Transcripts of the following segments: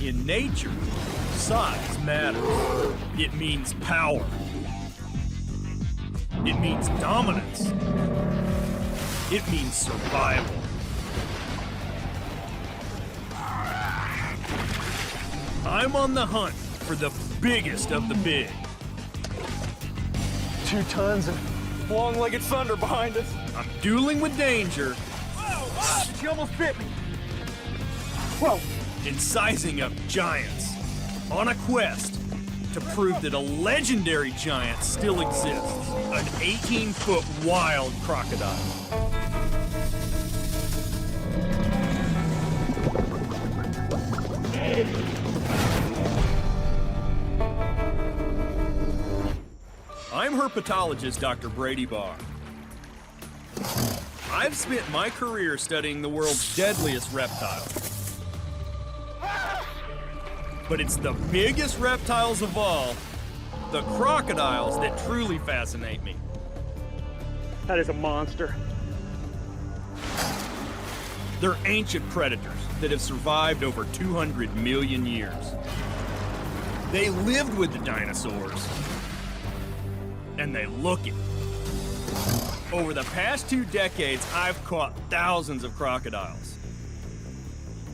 In nature, size matters. It means power. It means dominance. It means survival. I'm on the hunt for the biggest of the big. 2 tons of long-legged thunder behind us. I'm dueling with danger. Whoa! She almost bit me. Whoa! And sizing up giants on a quest to prove that a legendary giant still exists. An 18-foot wild crocodile. I'm herpetologist Dr. Brady Barr. I've spent my career studying the world's deadliest reptile. But it's the biggest reptiles of all, the crocodiles, that truly fascinate me. That is a monster. They're ancient predators that have survived over 200 million years. They lived with the dinosaurs, and they look it. Over the past 2 decades, I've caught thousands of crocodiles.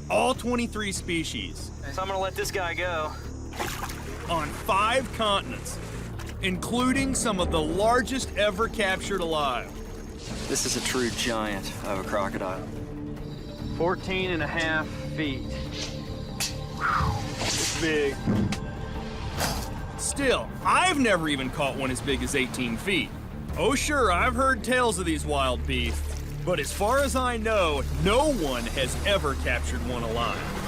All 23 species. So I'm gonna let this guy go. On 5 continents, including some of the largest ever captured alive. This is a true giant of a crocodile. 14.5 feet. It's big. Still, I've never even caught one as big as 18 feet. Oh sure, I've heard tales of these wild beasts, but as far as I know, no one has ever captured one alive.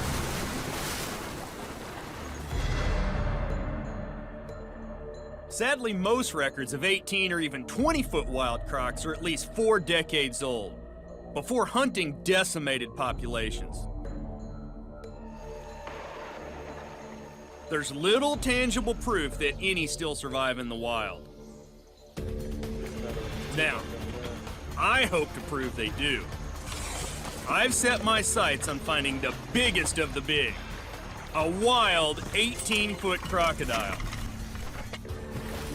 Sadly, most records of 18 or even 20-foot wild crocs are at least 4 decades old, before hunting decimated populations. There's little tangible proof that any still survive in the wild. Now, I hope to prove they do. I've set my sights on finding the biggest of the big, a wild 18-foot crocodile.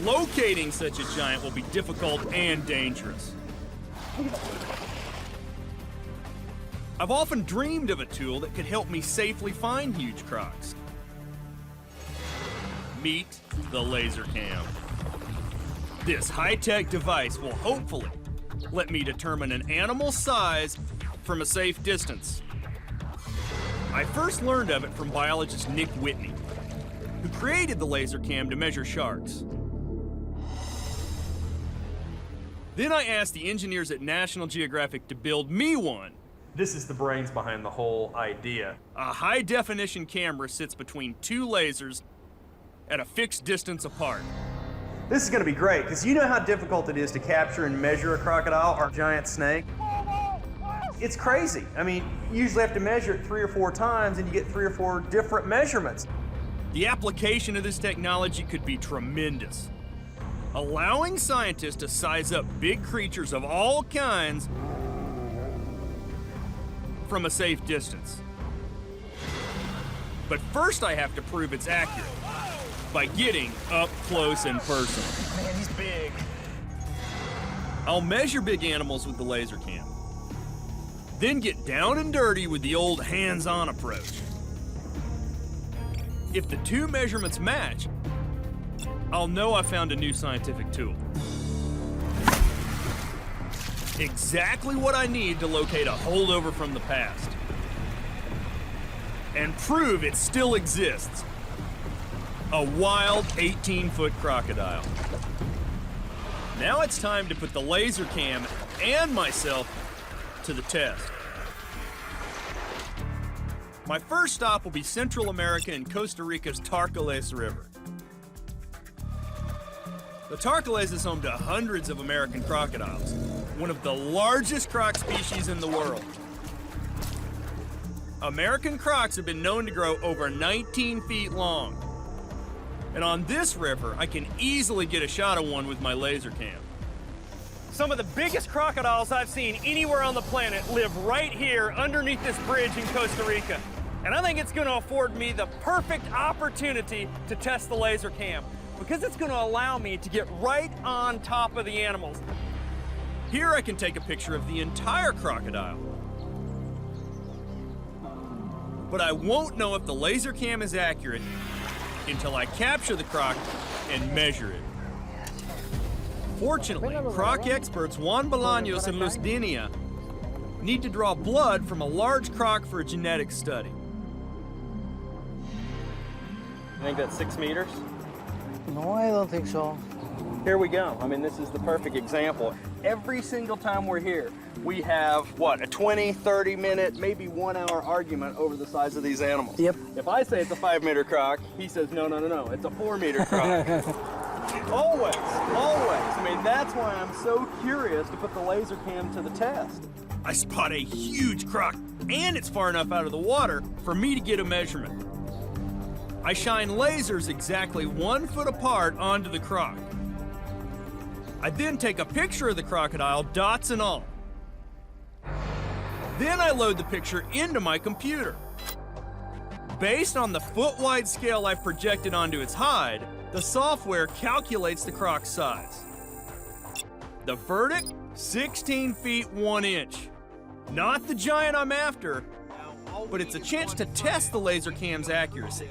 Locating such a giant will be difficult and dangerous. I've often dreamed of a tool that could help me safely find huge crocs. Meet the laser cam. This high-tech device will hopefully let me determine an animal's size from a safe distance. I first learned of it from biologist Nick Whitney, who created the laser cam to measure sharks. Then I asked the engineers at National Geographic to build me one. This is the brains behind the whole idea. A high-definition camera sits between 2 lasers at a fixed distance apart. This is gonna be great, because you know how difficult it is to capture and measure a crocodile or a giant snake? It's crazy. I mean, you usually have to measure it 3 or 4 times and you get 3 or 4 different measurements. The application of this technology could be tremendous, allowing scientists to size up big creatures of all kinds from a safe distance. But first I have to prove it's accurate by getting up close and personal. Man, he's big. I'll measure big animals with the laser cam, then get down and dirty with the old hands-on approach. If the 2 measurements match, I'll know I found a new scientific tool. Exactly what I need to locate a holdover from the past and prove it still exists. A wild 18-foot crocodile. Now it's time to put the laser cam and myself to the test. My first stop will be Central America and Costa Rica's Tarcoles River. The Tarcoles is home to hundreds of American crocodiles, one of the largest croc species in the world. American crocs have been known to grow over 19 feet long. And on this river, I can easily get a shot of one with my laser cam. Some of the biggest crocodiles I've seen anywhere on the planet live right here underneath this bridge in Costa Rica. And I think it's gonna afford me the perfect opportunity to test the laser cam because it's gonna allow me to get right on top of the animals. Here I can take a picture of the entire crocodile. But I won't know if the laser cam is accurate until I capture the croc and measure it. Fortunately, croc experts Juan Bolaños and Luz Dinia need to draw blood from a large croc for a genetic study. I think that's 6 meters. No, I don't think so. Here we go. I mean, this is the perfect example. Every single time we're here, we have, what, a 20, 30 minute, maybe 1 hour argument over the size of these animals. Yep. If I say it's a 5 meter croc, he says, no, it's a 4 meter croc. Always. I mean, that's why I'm so curious to put the laser cam to the test. I spot a huge croc, and it's far enough out of the water for me to get a measurement. I shine lasers exactly 1 foot apart onto the croc. I then take a picture of the crocodile, dots and all. Then I load the picture into my computer. Based on the foot-wide scale I've projected onto its hide, the software calculates the croc's size. The verdict? 16 feet 1 inch. Not the giant I'm after, but it's a chance to test the laser cam's accuracy.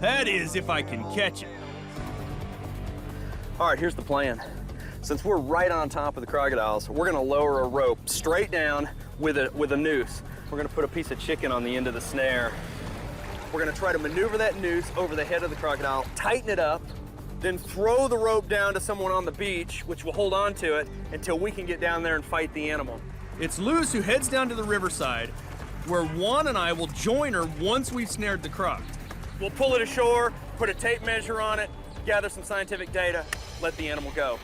That is, if I can catch it. All right, here's the plan. Since we're right on top of the crocodiles, we're gonna lower a rope straight down with a noose. We're gonna put a piece of chicken on the end of the snare. We're gonna try to maneuver that noose over the head of the crocodile, tighten it up, then throw the rope down to someone on the beach, which will hold on to it until we can get down there and fight the animal. It's Luz who heads down to the riverside, where Juan and I will join her once we've snared the croc. We'll pull it ashore, put a tape measure on it, gather some scientific data, let the animal go.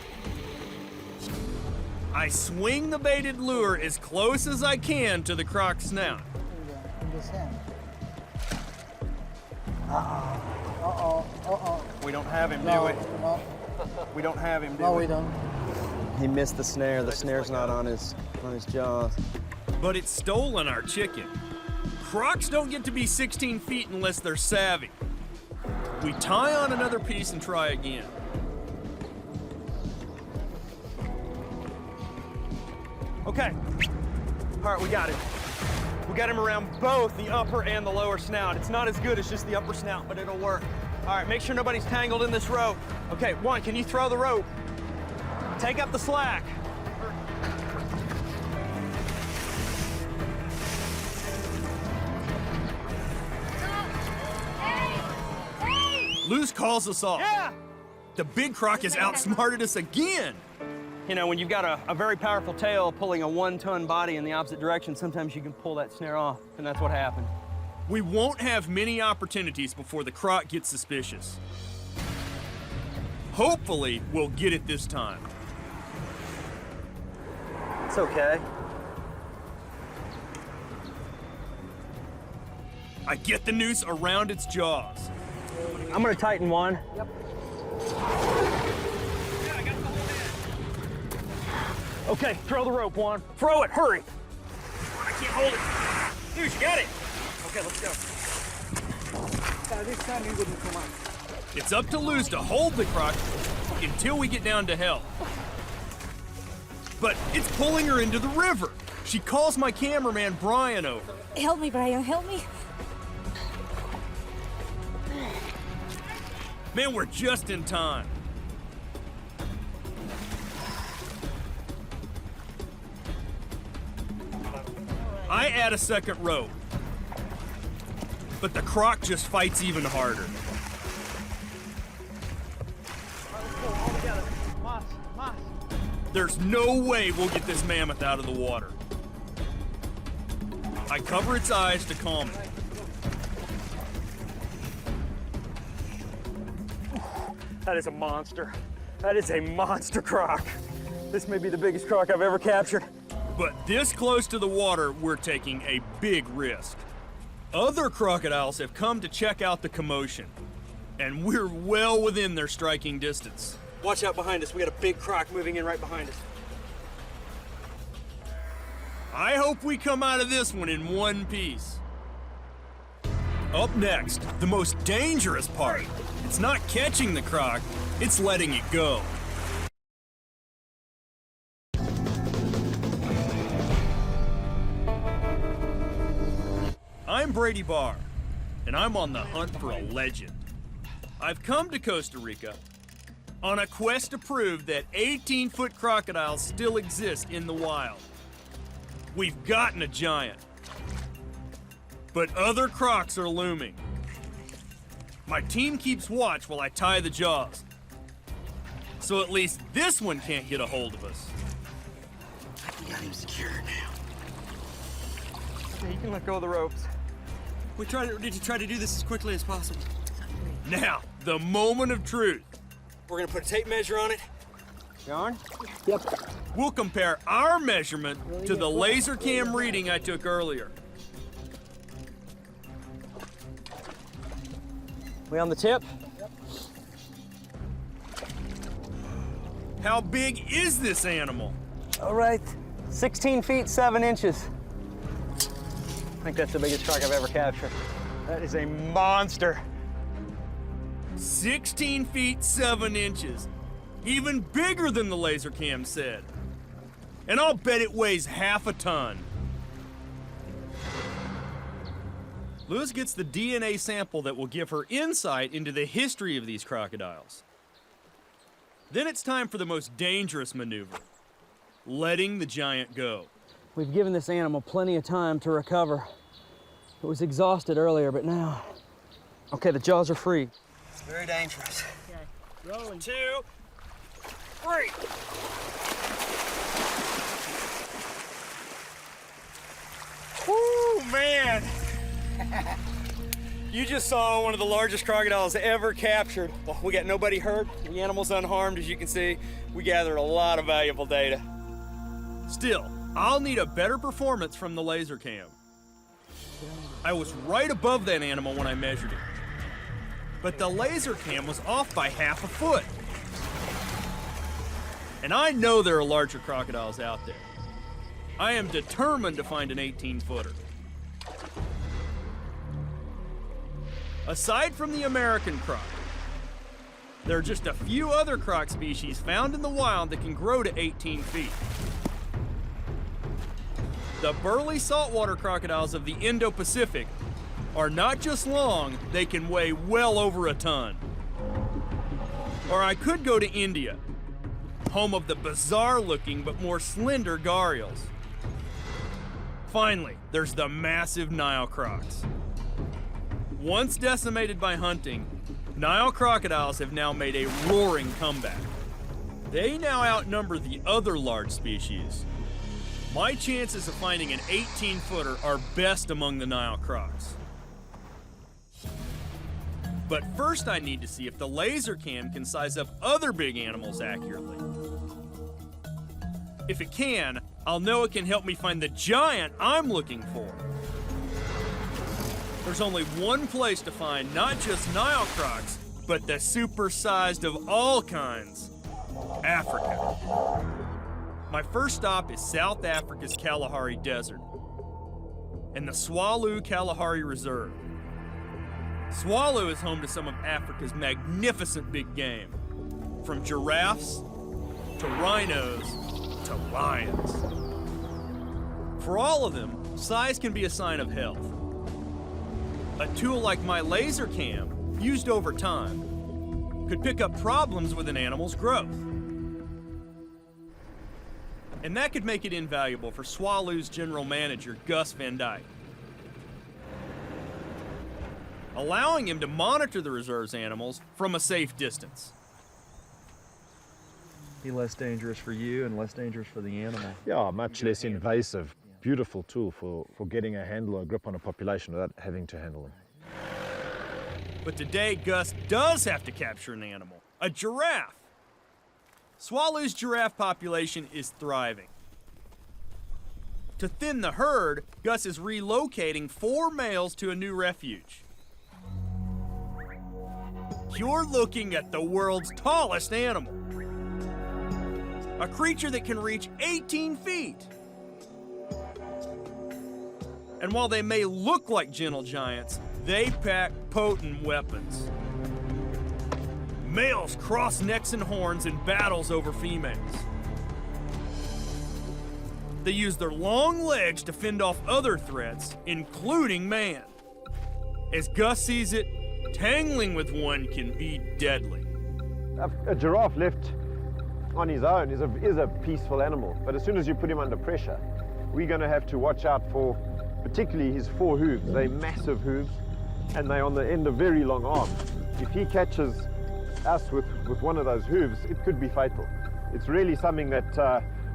I swing the baited lure as close as I can to the croc's snout. In the sand. We don't have him, No, do we? no, We don't have him, do no, we? we don't. He missed the snare. The snare's not on his jaws. But it's stolen our chicken. Crocs don't get to be 16 feet unless they're savvy. We tie on another piece and try again. Okay. All right, we got him. We got him around both the upper and the lower snout. It's not as good as just the upper snout, but it'll work. All right, make sure nobody's tangled in this rope. Okay, Juan, can you throw the rope? Take up the slack. Luz calls us off. Yeah! The big croc has outsmarted us again. You know, when you've got a very powerful tail pulling a 1-ton body in the opposite direction, sometimes you can pull that snare off, and that's what happened. We won't have many opportunities before the croc gets suspicious. Hopefully, we'll get it this time. It's okay. I get the noose around its jaws. I'm gonna tighten one. Yep. Okay, throw the rope, Juan. Throw it, hurry. I can't hold it. Dude, you got it. Okay, let's go. This time you wouldn't come out. It's up to Luz to hold the croc until we get down to help. But it's pulling her into the river. She calls my cameraman Brian over. Help me, Brian, help me. Man, we're just in time. I add a second rope, but the croc just fights even harder. There's no way we'll get this mammoth out of the water. I cover its eyes to calm it. That is a monster. That is a monster croc. This may be the biggest croc I've ever captured. But this close to the water, we're taking a big risk. Other crocodiles have come to check out the commotion, and we're well within their striking distance. Watch out behind us. We got a big croc moving in right behind us. I hope we come out of this one in one piece. Up next, the most dangerous part. It's not catching the croc, it's letting it go. I'm Brady Barr, and I'm on the hunt for a legend. I've come to Costa Rica on a quest to prove that 18-foot crocodiles still exist in the wild. We've gotten a giant, but other crocs are looming. My team keeps watch while I tie the jaws, so at least this one can't get a hold of us. We got him secured now. Okay, you can let go of the ropes. We need to try to do this as quickly as possible. Now, the moment of truth. We're gonna put a tape measure on it. John? We'll compare our measurement to the laser cam reading I took earlier. We on the tip? How big is this animal? All right. 16 feet, 7 inches. I think that's the biggest croc I've ever captured. That is a monster. 16 feet 7 inches. Even bigger than the laser cam said. And I'll bet it weighs half a ton. Lewis gets the DNA sample that will give her insight into the history of these crocodiles. Then it's time for the most dangerous maneuver, letting the giant go. We've given this animal plenty of time to recover. It was exhausted earlier, but now... Okay, the jaws are free. It's very dangerous. Okay, rolling. 2, 3. Woo, man! You just saw one of the largest crocodiles ever captured. Well, we got nobody hurt, the animal's unharmed, as you can see. We gathered a lot of valuable data. Still, I'll need a better performance from the laser cam. I was right above that animal when I measured it. But the laser cam was off by half a foot. And I know there are larger crocodiles out there. I am determined to find an 18-footer. Aside from the American croc, there are just a few other croc species found in the wild that can grow to 18 feet. The burly saltwater crocodiles of the Indo-Pacific are not just long, they can weigh well over a ton. Or I could go to India, home of the bizarre-looking but more slender gharials. Finally, there's the massive Nile crocs. Once decimated by hunting, Nile crocodiles have now made a roaring comeback. They now outnumber the other large species. My chances of finding an 18-footer are best among the Nile crocs. But first I need to see if the laser cam can size up other big animals accurately. If it can, I'll know it can help me find the giant I'm looking for. There's only one place to find not just Nile crocs, but the supersized of all kinds, Africa. My first stop is South Africa's Kalahari Desert and the Swallow Kalahari Reserve. Swallow is home to some of Africa's magnificent big game, from giraffes to rhinos to lions. For all of them, size can be a sign of health. A tool like my laser cam, used over time, could pick up problems with an animal's growth. And that could make it invaluable for Swallow's general manager, Gus Van Dyke, allowing him to monitor the reserve's animals from a safe distance. Be less dangerous for you and less dangerous for the animal. Yeah, much less invasive. Beautiful tool for getting a handle or a grip on a population without having to handle them. But today, Gus does have to capture an animal, a giraffe. Swallow's giraffe population is thriving. To thin the herd, Gus is relocating 4 males to a new refuge. You're looking at the world's tallest animal. A creature that can reach 18 feet. And while they may look like gentle giants, they pack potent weapons. Males cross necks and horns in battles over females. They use their long legs to fend off other threats, including man. As Gus sees it, tangling with one can be deadly. A giraffe left on his own is a peaceful animal, but as soon as you put him under pressure, we're going to have to watch out for particularly his 4 hooves. They're massive hooves, and they're on the end of very long arms. If he catches us with one of those hooves, it could be fatal. It's really something that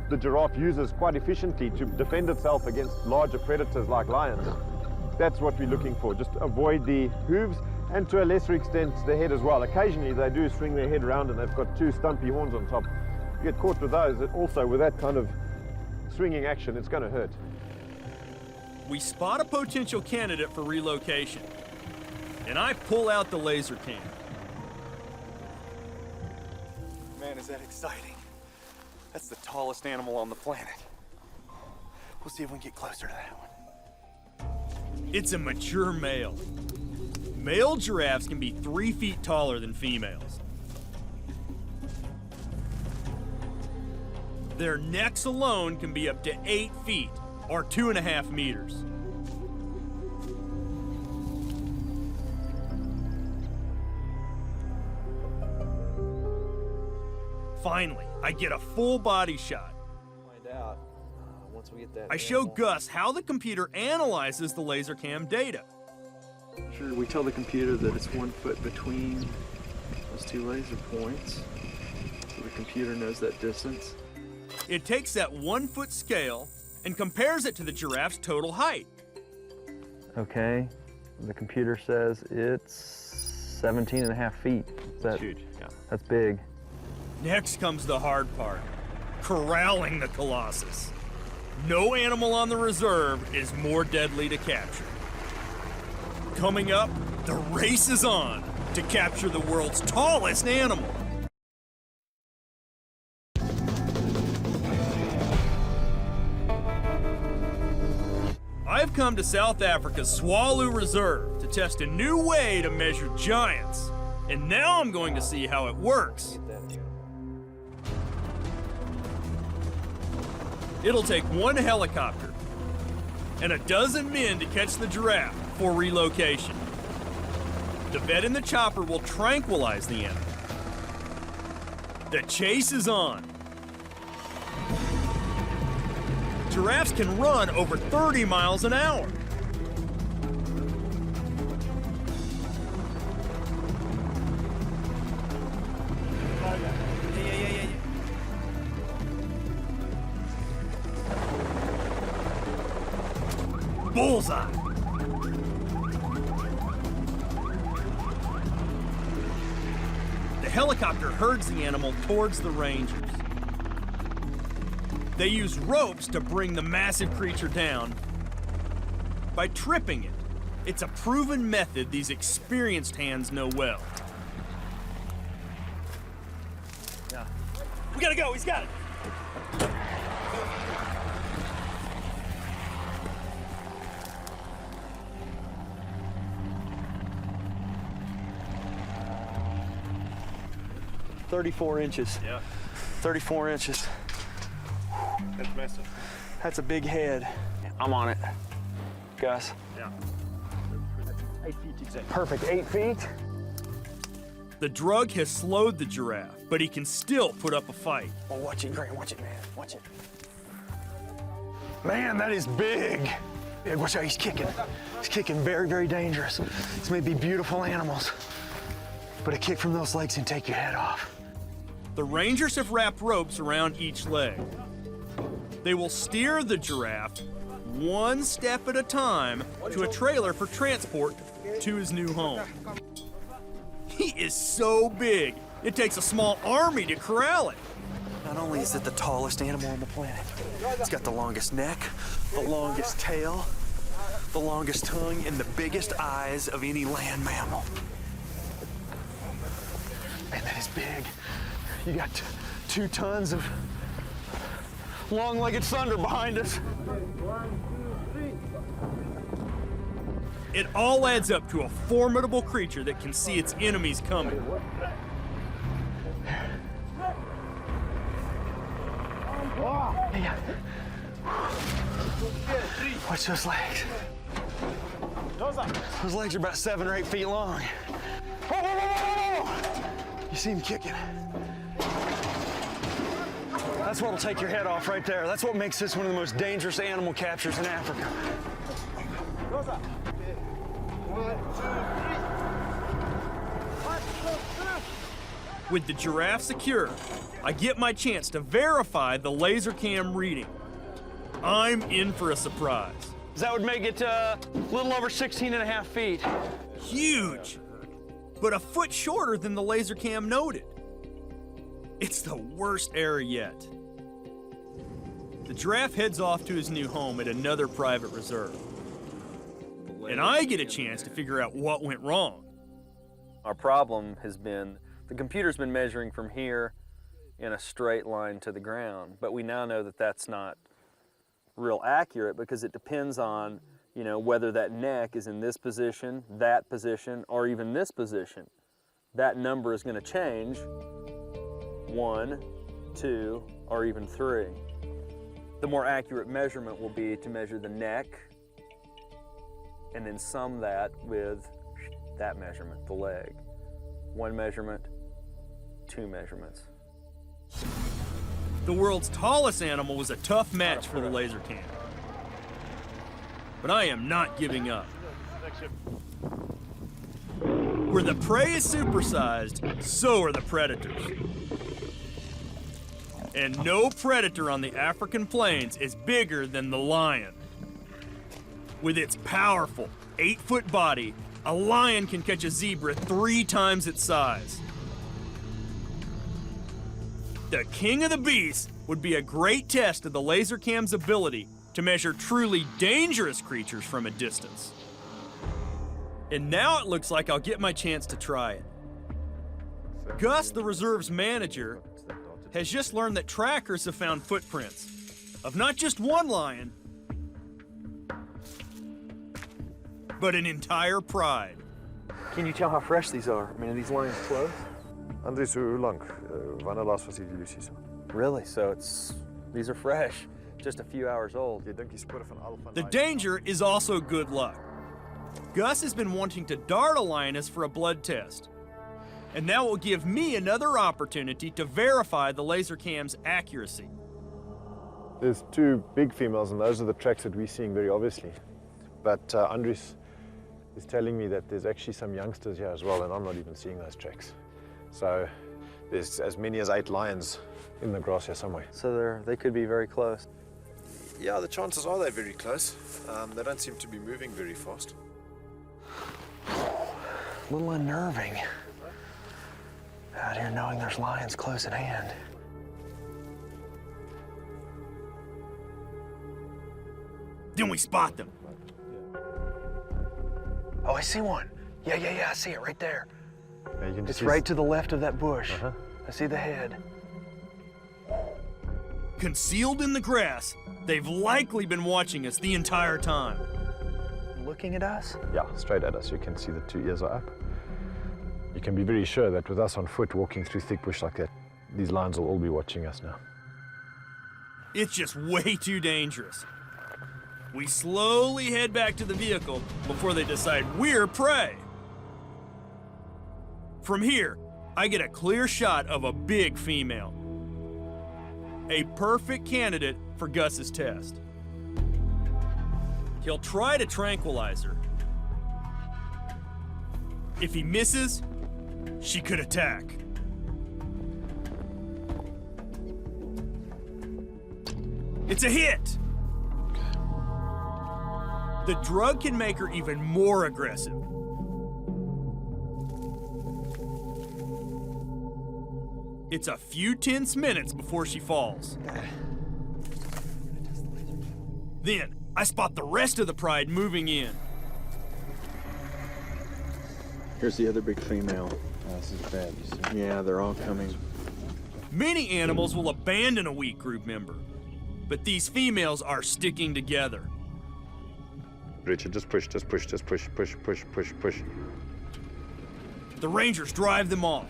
the giraffe uses quite efficiently to defend itself against larger predators like lions. That's what we're looking for, just avoid the hooves, and to a lesser extent the head as well. Occasionally they do swing their head around and they've got 2 stumpy horns on top. You get caught with those, also with that kind of swinging action, it's going to hurt. We spot a potential candidate for relocation, and I pull out the laser cam. Man, is that exciting. That's the tallest animal on the planet. We'll see if we can get closer to that one. It's a mature male. Male giraffes can be 3 feet taller than females. Their necks alone can be up to 8 feet, or 2.5 meters. Finally, I get a full body shot. Find out once we get that. I show Gus how the computer analyzes the laser cam data. Sure, we tell the computer that it's 1 foot between those 2 laser points, so the computer knows that distance. It takes that 1 foot scale and compares it to the giraffe's total height. Okay, the computer says it's 17.5 feet. That's huge, yeah. That's big. Next comes the hard part, corralling the Colossus. No animal on the reserve is more deadly to capture. Coming up, the race is on to capture the world's tallest animal. I've come to South Africa's Swallow Reserve to test a new way to measure giants. And now I'm going to see how it works. It'll take 1 helicopter and 12 men to catch the giraffe for relocation. The vet in the chopper will tranquilize the animal. The chase is on. Giraffes can run over 30 miles an hour. Bullseye. The helicopter herds the animal towards the rangers. They use ropes to bring the massive creature down by tripping it. It's a proven method these experienced hands know well. Yeah. We gotta go, he's got it. $34 inches. Yeah. 34 inches. That's massive. That's a big head. I'm on it. Gus. Yeah. 8 feet exactly. Perfect, 8 feet. The drug has slowed the giraffe, but he can still put up a fight. Oh, watch it, Grant, watch it, man, watch it. Man, that is big. Yeah, watch out, he's kicking. He's kicking very, very dangerous. These may be beautiful animals, but a kick from those legs can take your head off. The rangers have wrapped ropes around each leg. They will steer the giraffe 1 step at a time to a trailer for transport to his new home. He is so big, it takes a small army to corral it. Not only is it the tallest animal on the planet, it's got the longest neck, the longest tail, the longest tongue, and the biggest eyes of any land mammal. Man, that is big. You got 2 tons of long-legged thunder behind us. It all adds up to a formidable creature that can see its enemies coming. Watch those legs. Those legs are about 7 or 8 feet long. You see him kicking. That's what'll take your head off right there. That's what makes this one of the most dangerous animal captures in Africa. With the giraffe secure, I get my chance to verify the laser cam reading. I'm in for a surprise. That would make it a little over 16 and a half feet. Huge, but a foot shorter than the laser cam noted. It's the worst error yet. The giraffe heads off to his new home at another private reserve. And I get a chance to figure out what went wrong. Our problem has been the computer's been measuring from here in a straight line to the ground, but we now know that that's not real accurate because it depends on, you know, whether that neck is in this position, or even this position. That number is going to change 1, 2, or even 3. The more accurate measurement will be to measure the neck and then sum that with that measurement, the leg. 1 measurement, 2 measurements. The world's tallest animal was a tough match for the laser cam. But I am not giving up. Where the prey is supersized, so are the predators. And no predator on the African plains is bigger than the lion. With its powerful 8-foot body, a lion can catch a zebra 3 times its size. The king of the beasts would be a great test of the laser cam's ability to measure truly dangerous creatures from a distance. And now it looks like I'll get my chance to try it. Gus, the reserve's manager, has just learned that trackers have found footprints of not just one lion, but an entire pride. Can you tell how fresh these are? I mean, are these lions close? Andries, hoe lank? Wanneer laas was die illusies? Really? So these are fresh, just a few hours old. Jy dink die spore van al van The daai- danger is also good luck. Gus has been wanting to dart a lioness for a blood test. And that will give me another opportunity to verify the laser cam's accuracy. There's 2 big females, and those are the tracks that we're seeing very obviously. But Andries is telling me that there's actually some youngsters here as well, and I'm not even seeing those tracks. So there's as many as 8 lions in the grass here somewhere. So they could be very close. Yeah, the chances are they're very close. They don't seem to be moving very fast. A little unnerving. Out here knowing there's lions close at hand. Then we spot them. Oh, I see one. Yeah, I see it right there. Yeah, you can It's see right to the left of that bush. Uh-huh. I see the head. Concealed in the grass, they've likely been watching us the entire time. Looking at us? Yeah, straight at us. You can see the 2 ears are up. You can be very sure that with us on foot walking through thick bush like that, these lions will all be watching us now. It's just way too dangerous. We slowly head back to the vehicle before they decide we're prey. From here, I get a clear shot of a big female. A perfect candidate for Gus's test. He'll try to tranquilize her. If he misses, she could attack. It's a hit! The drug can make her even more aggressive. It's a few tense minutes before she falls. Then, I spot the rest of the pride moving in. Here's the other big female. This is bad, you see? Yeah, they're all coming. Many animals will abandon a weak group member, but these females are sticking together. Richard, just push, just push, just push, push, push, push, push. The Rangers drive them off,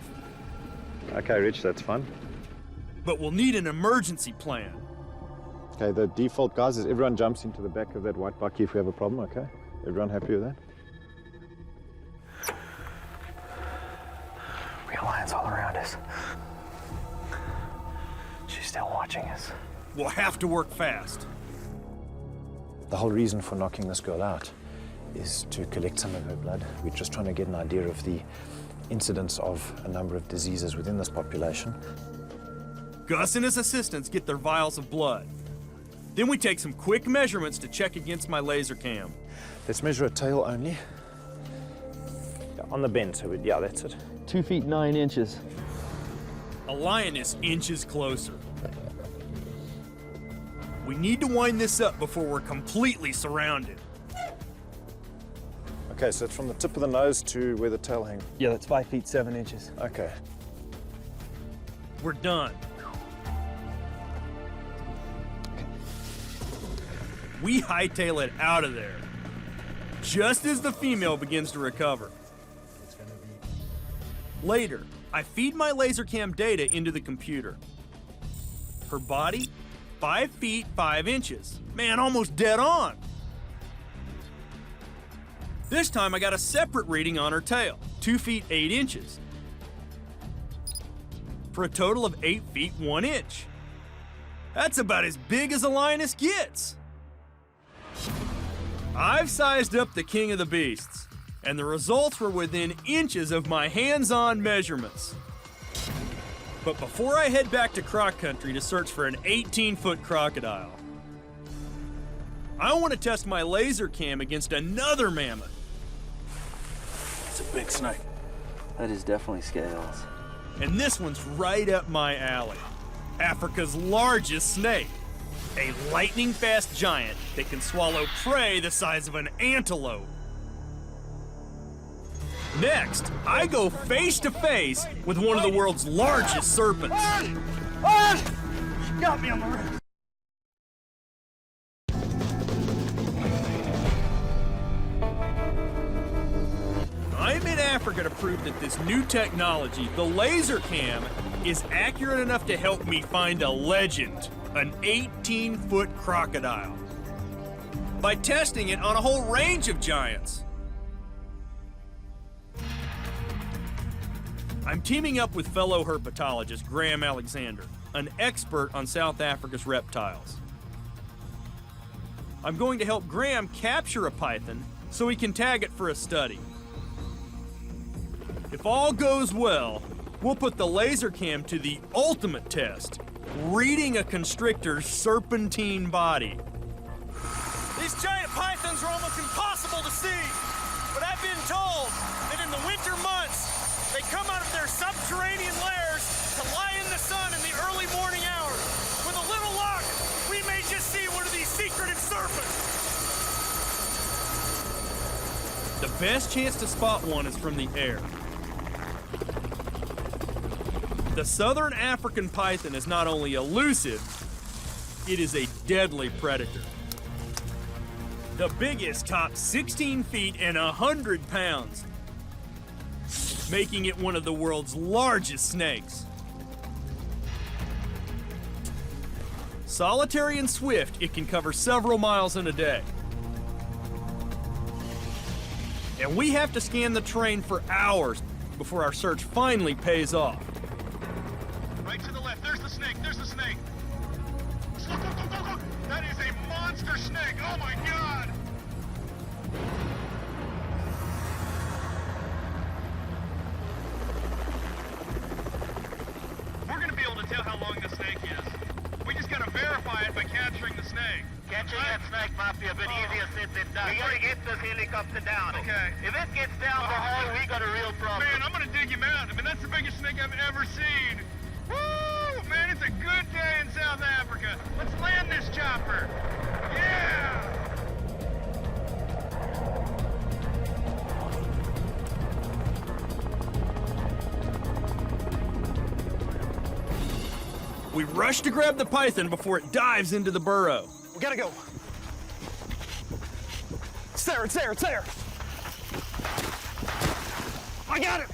Okay, Rich, that's fine. but we'll need an emergency plan. Okay, the default, guys, is everyone jumps into the back of that white bucky if we have a problem, okay? Everyone happy with that? We got lions all around us. She's still watching us. We'll have to work fast. The whole reason for knocking this girl out is to collect some of her blood. We're just trying to get an idea of the incidence of a number of diseases within this population. Gus and his assistants get their vials of blood. Then we take some quick measurements to check against my laser cam. Let's measure a tail only. Yeah, on the bend, so yeah, that's it. 2 feet 9 inches. A lioness inches closer. We need to wind this up before we're completely surrounded. Okay, so it's from the tip of the nose to where the tail hangs. Yeah, that's 5 feet 7 inches. Okay. We're done. We hightail it out of there, just as the female begins to recover. Later, I feed my laser cam data into the computer. Her body, 5 feet 5 inches. Man, almost dead on. This time I got a separate reading on her tail, 2 feet 8 inches. For a total of 8 feet 1 inch. That's about as big as a lioness gets. I've sized up the king of the beasts, and the results were within inches of my hands-on measurements. But before I head back to croc country to search for an 18-foot crocodile, I want to test my laser cam against another mammoth. It's a big snake. That is definitely scales. And this one's right up my alley. Africa's largest snake. A lightning-fast giant that can swallow prey the size of an antelope. Next, I go face-to-face with one of the world's largest serpents. She got me on the wrist. I'm in Africa to prove that this new technology, the laser cam, is accurate enough to help me find a legend, an 18-foot crocodile, by testing it on a whole range of giants. I'm teaming up with fellow herpetologist Graham Alexander, an expert on South Africa's reptiles. I'm going to help Graham capture a python so he can tag it for a study. If all goes well, we'll put the laser cam to the ultimate test, reading a constrictor's serpentine body. These giant pythons are almost impossible to see, but I've been told that in the winter months, they come out of their subterranean lairs to lie in the sun in the early morning hours. With a little luck, we may just see one of these secretive serpents. The best chance to spot one is from the air. The southern African python is not only elusive, it is a deadly predator. The biggest tops 16 feet and 100 pounds, making it one of the world's largest snakes. Solitary and swift, it can cover several miles in a day. And we have to scan the terrain for hours before our search finally pays off. Right to the left, there's the snake, there's the snake. Look, look, look, look, look. That is a monster snake, oh my God. We're gonna be able to tell how long the snake is. We just gotta verify it by capturing the snake. Catching that snake might be a bit easier said than done. We gotta get this helicopter down. Okay. If it gets down the hole, we got a real problem. Man, I'm gonna dig him out. I mean, that's the biggest snake I've ever seen. Woo! Man, it's a good day in South Africa. Let's land this chopper. Yeah! We rush to grab the python before it dives into the burrow. We gotta go. Stay there, it's there, it's there. I got it.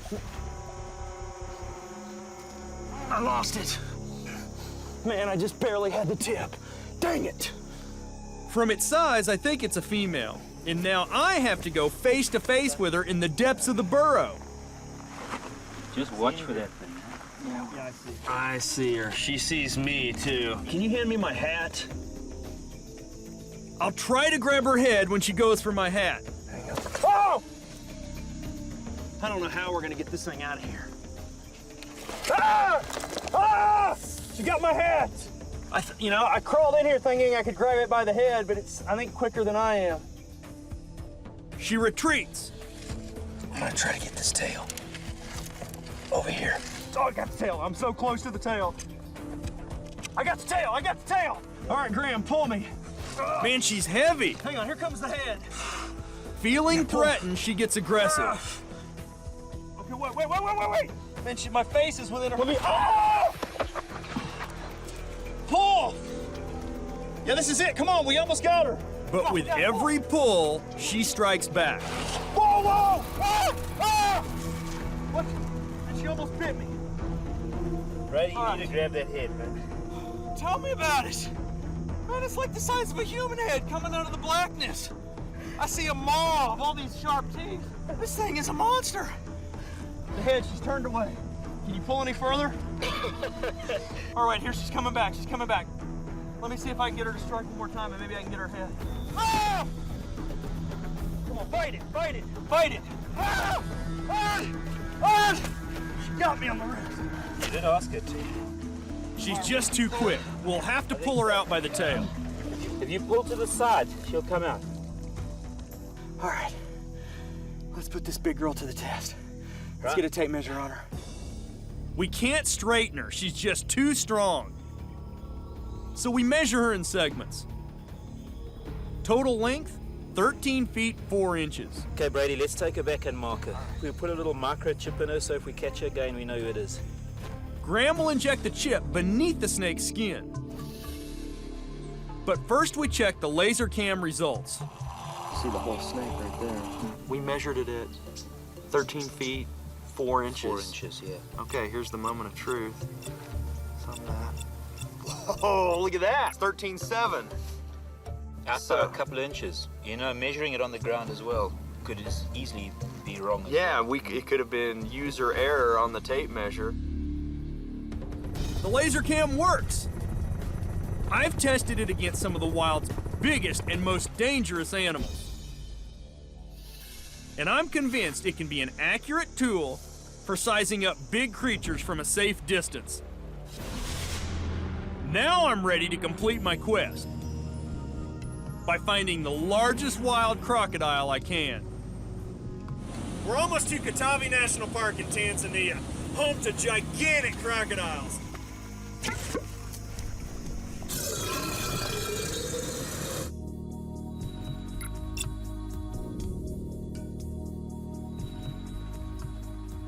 I lost it. Man, I just barely had the tip. Dang it. From its size, I think it's a female. And now I have to go face to face with her in the depths of the burrow. Just watch for that thing. Yeah, I see her. She sees me, too. Can you hand me my hat? I'll try to grab her head when she goes for my hat. Oh! I don't know how we're gonna get this thing out of here. Ah! Ah! She got my hat! I crawled in here thinking I could grab it by the head, but it's, I think, quicker than I am. She retreats. I'm gonna try to get this tail. Over here. Oh, I got the tail. I'm so close to the tail. I got the tail. I got the tail. All right, Graham, pull me. Man, she's heavy. Hang on, here comes the head. Feeling threatened, she gets aggressive. Okay, wait. Man, my face is within her. Let me. Oh! Pull! Yeah, this is it. Come on, we almost got her. But with every pull, she strikes back. Whoa! Ah! Ah! What? And she almost bit me. Brady, you need to grab that head, man. Tell me about it. Man, it's like the size of a human head coming out of the blackness. I see a maw of all these sharp teeth. This thing is a monster. The head, she's turned away. Can you pull any further? All right, here she's coming back. She's coming back. Let me see if I can get her to strike one more time and maybe I can get her head. Ah! Come on, fight it. Ah! Ah! Ah! She got me on the wrist. You did ask her to. She's just too quick. We'll have to pull her out by the tail. If you pull to the side, she'll come out. All right, let's put this big girl to the test. Let's get a tape measure on her. We can't straighten her. She's just too strong. So we measure her in segments. Total length, 13 feet 4 inches. Okay, Brady, let's take her back and mark her. We'll put a little microchip in her so if we catch her again, we know who it is. Graham will inject the chip beneath the snake's skin. But first we check the laser cam results. See the whole snake right there. We measured it at 13 feet 4 inches. 4 inches, yeah. Okay, here's the moment of truth. Some of that. Oh, look at that! 13.7. Outside a couple of inches. You know, measuring it on the ground as well could easily be wrong. Yeah, it could have been user error on the tape measure. The laser cam works. I've tested it against some of the wild's biggest and most dangerous animals. And I'm convinced it can be an accurate tool for sizing up big creatures from a safe distance. Now I'm ready to complete my quest by finding the largest wild crocodile I can. We're almost to Katavi National Park in Tanzania, home to gigantic crocodiles.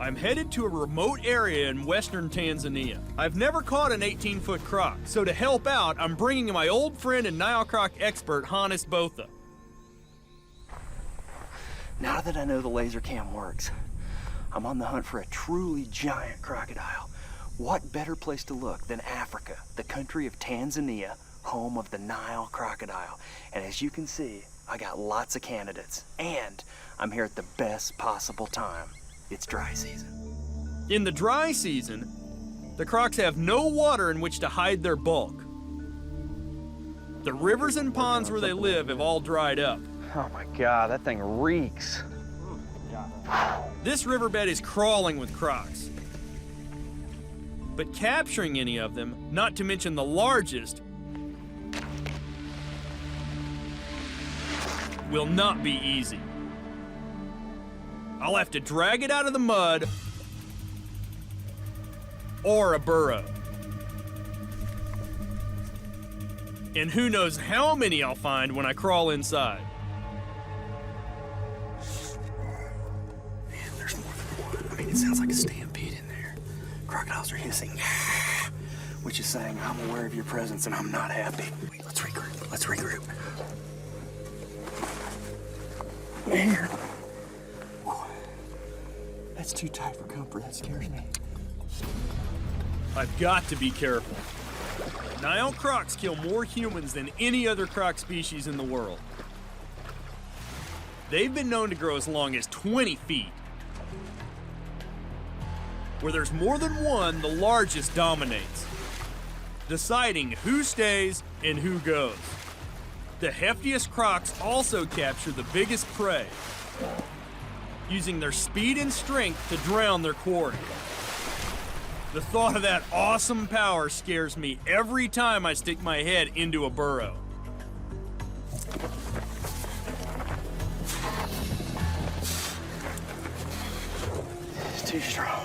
I'm headed to a remote area in western Tanzania. I've never caught an 18-foot croc, so to help out, I'm bringing my old friend and Nile croc expert, Hannes Botha. Now that I know the laser cam works, I'm on the hunt for a truly giant crocodile. What better place to look than Africa, the country of Tanzania, home of the Nile crocodile. And as you can see, I got lots of candidates, and I'm here at the best possible time. It's dry season. In the dry season, the crocs have no water in which to hide their bulk. The rivers and ponds where they live have all dried up. Oh my God, that thing reeks. This riverbed is crawling with crocs. But capturing any of them, not to mention the largest, will not be easy. I'll have to drag it out of the mud or a burrow. And who knows how many I'll find when I crawl inside. Man, there's more than one. I mean, it sounds like a stampede in there. Crocodiles are hissing, which is saying I'm aware of your presence and I'm not happy. Wait, let's regroup. Man. That's too tight for comfort. That scares me. I've got to be careful. Nile crocs kill more humans than any other croc species in the world. They've been known to grow as long as 20 feet. Where there's more than one, the largest dominates, deciding who stays and who goes. The heftiest crocs also capture the biggest prey, using their speed and strength to drown their quarry. The thought of that awesome power scares me every time I stick my head into a burrow. It's too strong.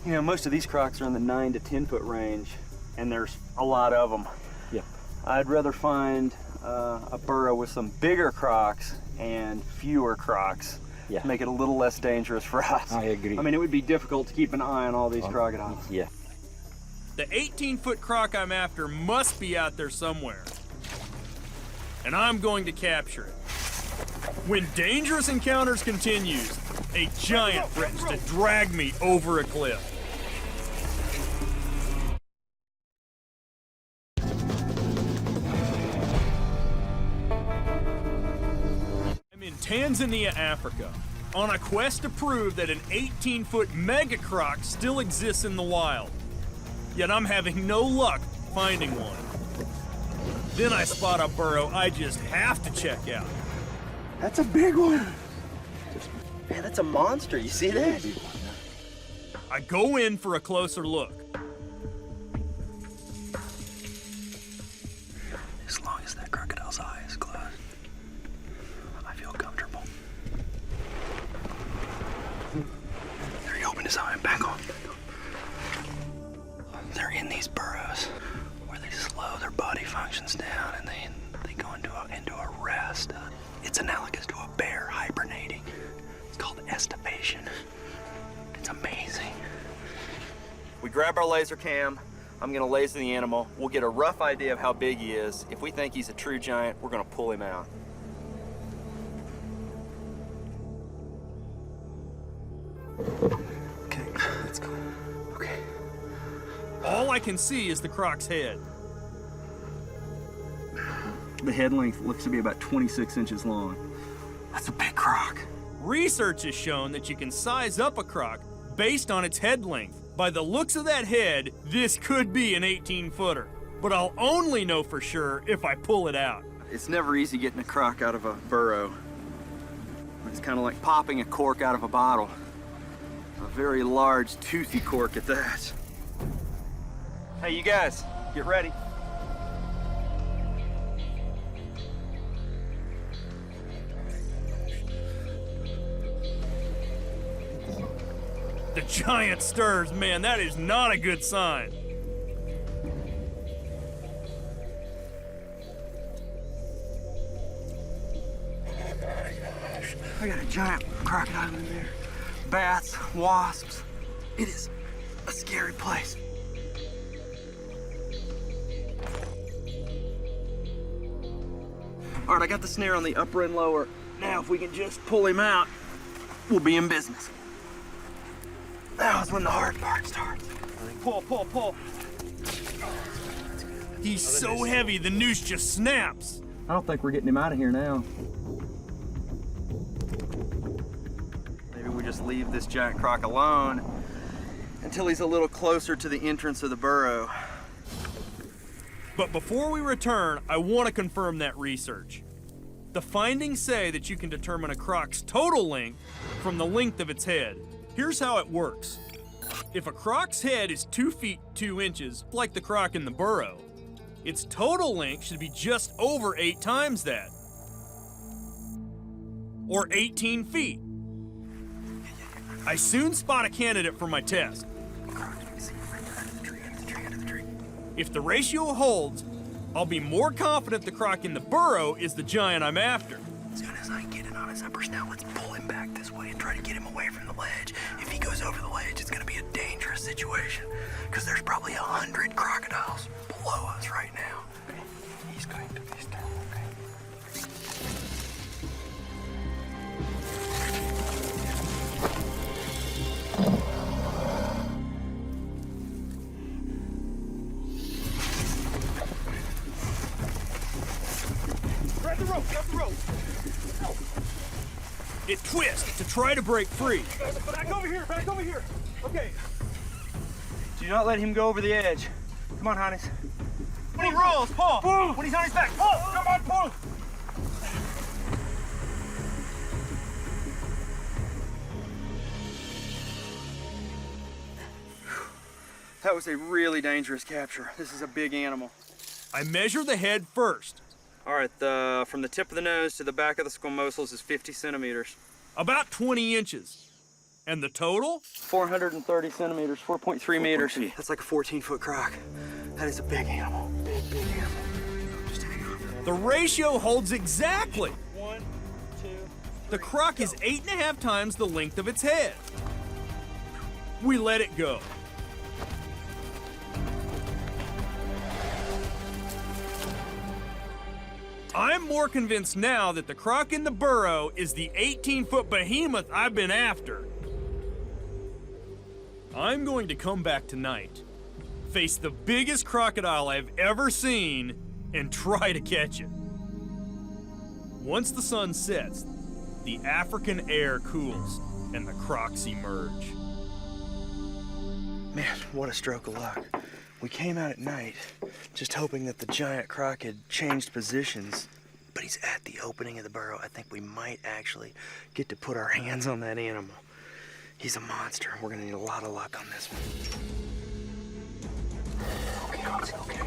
You know, most of these crocs are in the 9 to 10 foot range, and there's a lot of them. Yep. I'd rather find a burrow with some bigger crocs and fewer crocs. Yeah. To make it a little less dangerous for us. I agree. I mean, it would be difficult to keep an eye on all these crocodiles. Yeah. The 18-foot croc I'm after must be out there somewhere. And I'm going to capture it. When dangerous encounters continues, a giant threatens to drag me over a cliff. I'm in Tanzania, Africa, on a quest to prove that an 18-foot mega croc still exists in the wild. Yet I'm having no luck finding one. Then I spot a burrow I just have to check out. That's a big one. Man, that's a monster. You see that? I go in for a closer look. As long as that crocodile's eye is closed, I feel comfortable. There, he opened his eye and back on. They're in these burrows where they slow their body functions down and they go into a rest. It's analogous to a bear hibernating. It's called estivation. It's amazing. We grab our laser cam. I'm gonna laser the animal. We'll get a rough idea of how big he is. If we think he's a true giant, we're gonna pull him out. Okay, let's go. Okay. All I can see is the croc's head. The head length looks to be about 26 inches long. That's a big croc. Research has shown that you can size up a croc based on its head length. By the looks of that head, this could be an 18-footer, but I'll only know for sure if I pull it out. It's never easy getting a croc out of a burrow. It's kind of like popping a cork out of a bottle. A very large, toothy cork at that. Hey, you guys, get ready. The giant stirs, man, that is not a good sign. I got a giant crocodile in there. Bats, wasps. It is a scary place. All right, I got the snare on the upper and lower. Now, if we can just pull him out, we'll be in business. That was when the hard part starts. Pull, pull, pull. He's so heavy, the noose just snaps. I don't think we're getting him out of here now. Maybe we just leave this giant croc alone until he's a little closer to the entrance of the burrow. But before we return, I want to confirm that research. The findings say that you can determine a croc's total length from the length of its head. Here's how it works. If a croc's head is 2 feet 2 inches, like the croc in the burrow, its total length should be just over 8 times that, or 18 feet. I soon spot a candidate for my test. If the ratio holds, I'll be more confident the croc in the burrow is the giant I'm after. As soon as I get in on his upper snout, let's pull him back this way and try to get him away from the ledge. If he goes over the ledge, it's gonna be a dangerous situation because there's probably 100 crocodiles below us right now. Okay. He's going to be still, okay? try to break free. Back over here, back over here. Okay. Do not let him go over the edge. Come on, Hannes. When he rolls, pull. Pull. When he's on his back, pull. Come on, pull. That was a really dangerous capture. This is a big animal. I measure the head first. All right, from the tip of the nose to the back of the squamosals is 50 centimeters. About 20 inches. And the total? 430 centimeters, 4.3 meters. That's like a 14-foot croc. That is a big animal. Big, big animal. Just hang on. The ratio holds exactly. 1, 2, 3. The croc is 8.5 times the length of its head. We let it go. I'm more convinced now that the croc in the burrow is the 18-foot behemoth I've been after. I'm going to come back tonight, face the biggest crocodile I've ever seen, and try to catch it. Once the sun sets, the African air cools and the crocs emerge. Man, what a stroke of luck. We came out at night, just hoping that the giant croc had changed positions, but he's at the opening of the burrow. I think we might actually get to put our hands on that animal. He's a monster. We're gonna need a lot of luck on this one. Okay, Hansi, okay.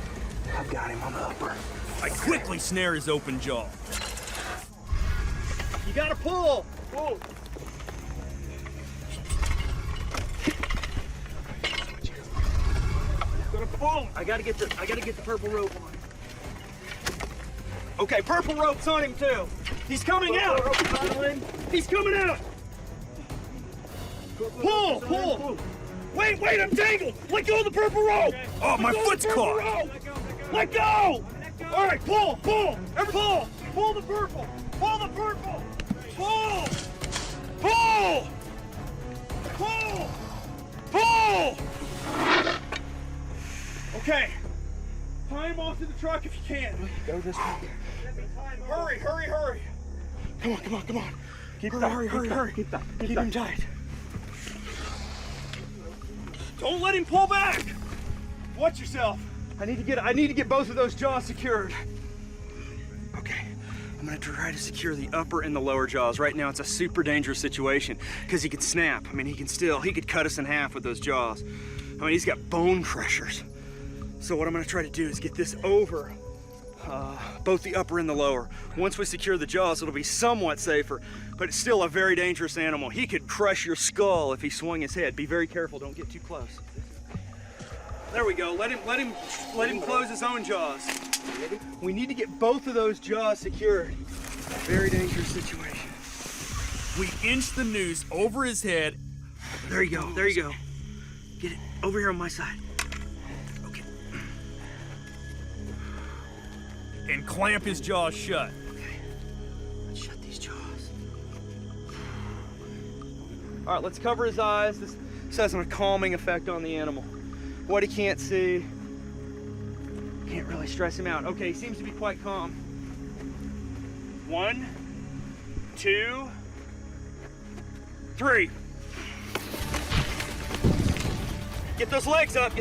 I've got him on the upper. I quickly snare his open jaw. You gotta pull! Pull! Pull. I gotta get the purple rope on. Okay, purple rope's on him too. He's coming out. He's coming out. Pull, pull. Wait, I'm tangled. Let go of the purple rope. Oh, my foot's caught. Let go. All right, pull. Pull. Pull the purple. Pull the purple. Pull. Pull. Pull. Pull. Okay. Tie him off to the truck if you can. Go this way. Hurry. Come on. Hurry. Keep him tight. Don't let him pull back. Watch yourself. I need to get both of those jaws secured. Okay. I'm gonna try to secure the upper and the lower jaws. Right now it's a super dangerous situation because he could snap. I mean, he could cut us in half with those jaws. I mean, he's got bone crushers. So what I'm gonna try to do is get this over both the upper and the lower. Once we secure the jaws, it'll be somewhat safer, but it's still a very dangerous animal. He could crush your skull if he swung his head. Be very careful, don't get too close. There we go, let him close his own jaws. We need to get both of those jaws secured. Very dangerous situation. We inch the noose over his head. There you go. Get it over here on my side. And clamp his jaws shut. Okay, let's shut these jaws. All right, let's cover his eyes. This has a calming effect on the animal. What he can't see, can't really stress him out. Okay, he seems to be quite calm. 1, 2, 3. Get those legs up,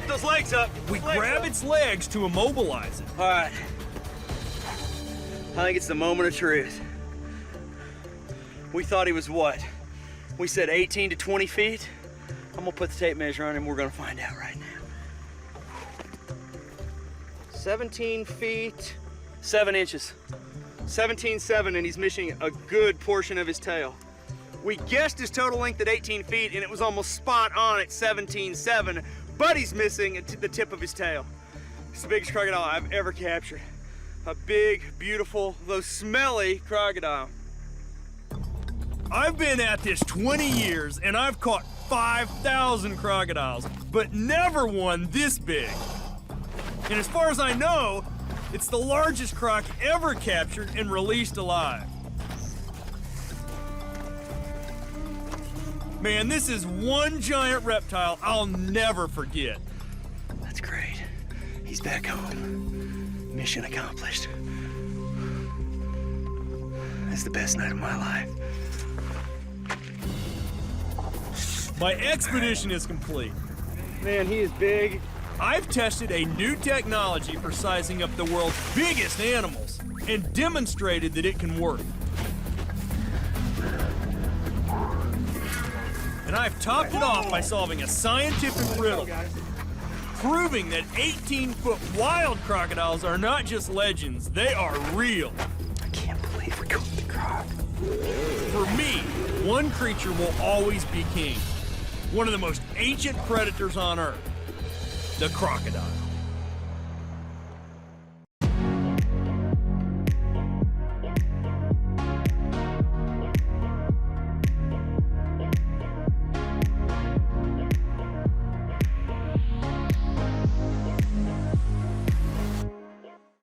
We grab its legs to immobilize it. All right. I think it's the moment of truth. We thought he was what? We said 18 to 20 feet? I'm gonna put the tape measure on him. We're gonna find out right now. 17 feet, 7 inches. 17.7, and he's missing a good portion of his tail. We guessed his total length at 18 feet, and it was almost spot on at 17.7, but he's missing the tip of his tail. It's the biggest crocodile I've ever captured. A big, beautiful, though smelly crocodile. I've been at this 20 years and I've caught 5,000 crocodiles, but never one this big. And as far as I know, it's the largest croc ever captured and released alive. Man, this is one giant reptile I'll never forget. That's great. He's back home. Mission accomplished. That's the best night of my life. My expedition is complete. Man, he is big. I've tested a new technology for sizing up the world's biggest animals and demonstrated that it can work. And I've topped it off by solving a scientific riddle, proving that 18-foot wild crocodiles are not just legends, they are real. I can't believe we're going to Croc. For me, one creature will always be king. One of the most ancient predators on Earth, the crocodile.